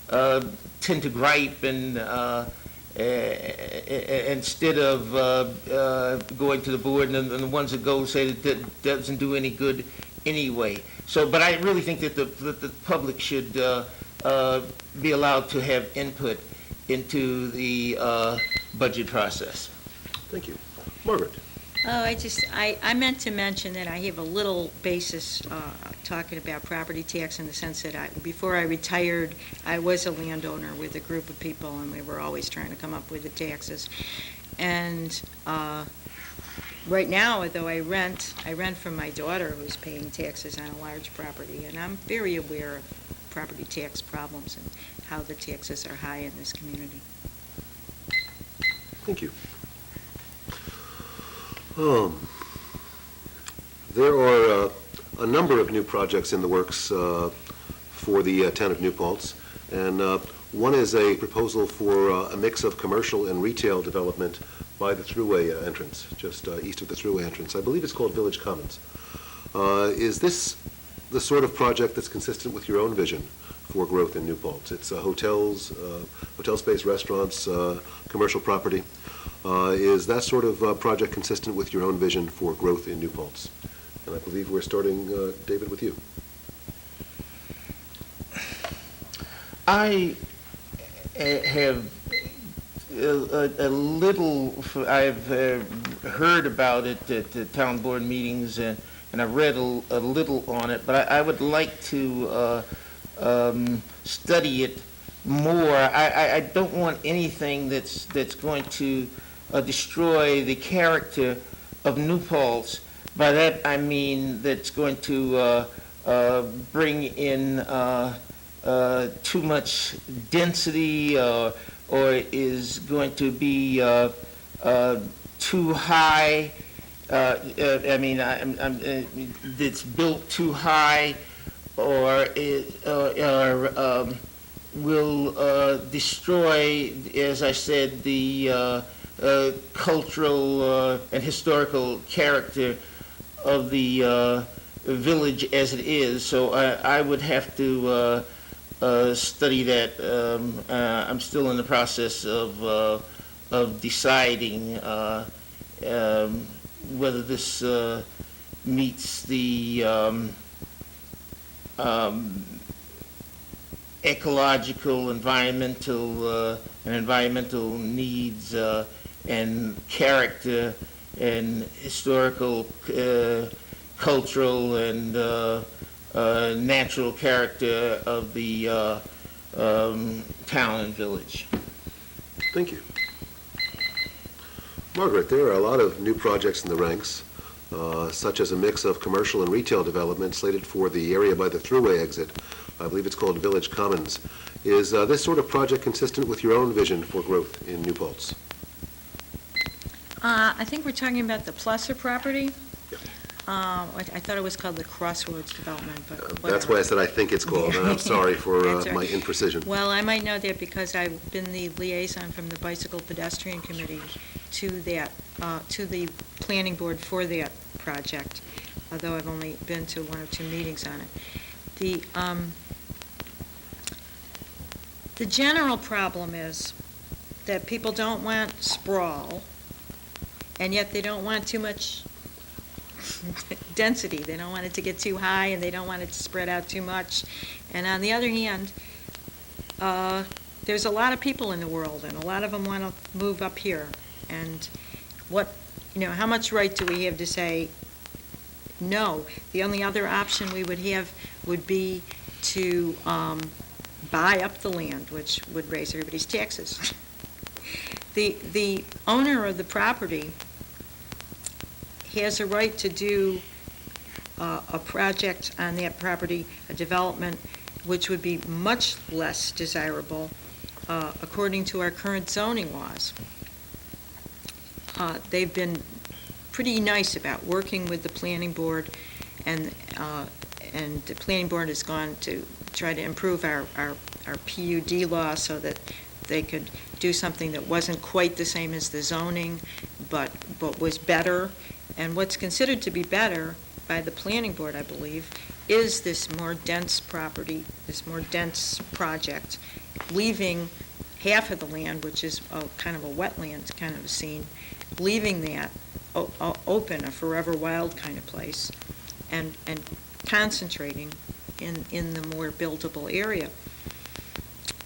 tend to gripe and instead of going to the board, and the ones that go say that doesn't do any good anyway. So, but I really think that the public should be allowed to have input into the budget process. Thank you. Margaret. Oh, I meant to mention that I have a little basis talking about property tax in the sense that before I retired, I was a landowner with a group of people, and we were always trying to come up with the taxes. And right now, though I rent from my daughter who's paying taxes on a large property, and I'm very aware of property tax problems and how the taxes are high in this community. Thank you. There are a number of new projects in the works for the town of New Paltz, and one is a proposal for a mix of commercial and retail development by the thruway entrance, just east of the thruway entrance. I believe it's called Village Commons. Is this the sort of project that's consistent with your own vision for growth in New Paltz? It's hotels, hotel space, restaurants, commercial property. Is that sort of project consistent with your own vision for growth in New Paltz? And I believe we're starting, David, with you. I have a little, I've heard about it at the town board meetings, and I've read a little on it, but I would like to study it more. I don't want anything that's going to destroy the character of New Paltz. By that I mean that's going to bring in too much density, or is going to be too high. It's built too high, or will destroy, as I said, the cultural and historical character of the village as it is. So I would have to study that. I'm still in the process of deciding whether this meets the ecological, environmental needs and character and historical, cultural, and natural character of the town and village. Thank you. Margaret, there are a lot of new projects in the ranks, such as a mix of commercial and retail development slated for the area by the thruway exit. I believe it's called Village Commons. Is this sort of project consistent with your own vision for growth in New Paltz? I think we're talking about the Plusser property. Yeah. I thought it was called the Crossroads Development, but whatever. That's why I said I think it's called, and I'm sorry for That's all my right. imprecision. Well, I might know that because I've been the liaison from the Bicycle Pedestrian Committee to that, to the planning board for that project, although I've only been to one or two meetings on it. The general problem is that people don't want sprawl, and yet they don't want too much density. They don't want it to get too high, and they don't want it to spread out too much. And on the other hand, there's a lot of people in the world, and a lot of them want to move up here. And how much right do we have to say no? The only other option we would have would be to buy up the land, which would raise everybody's taxes. The owner of the property has a right to do a project on that property, a development, which would be much less desirable according to our current zoning laws. They've been pretty nice about working with the planning board, and the planning board has gone to try to improve our PUD law so that they could do something that wasn't quite the same as the zoning, but was better. And what's considered to be better by the planning board, I believe, is this more dense property, this more dense project. leaving half of the land, which is kind of a wetlands kind of a scene, leaving that open, a forever wild kind of place, and concentrating in the more buildable area.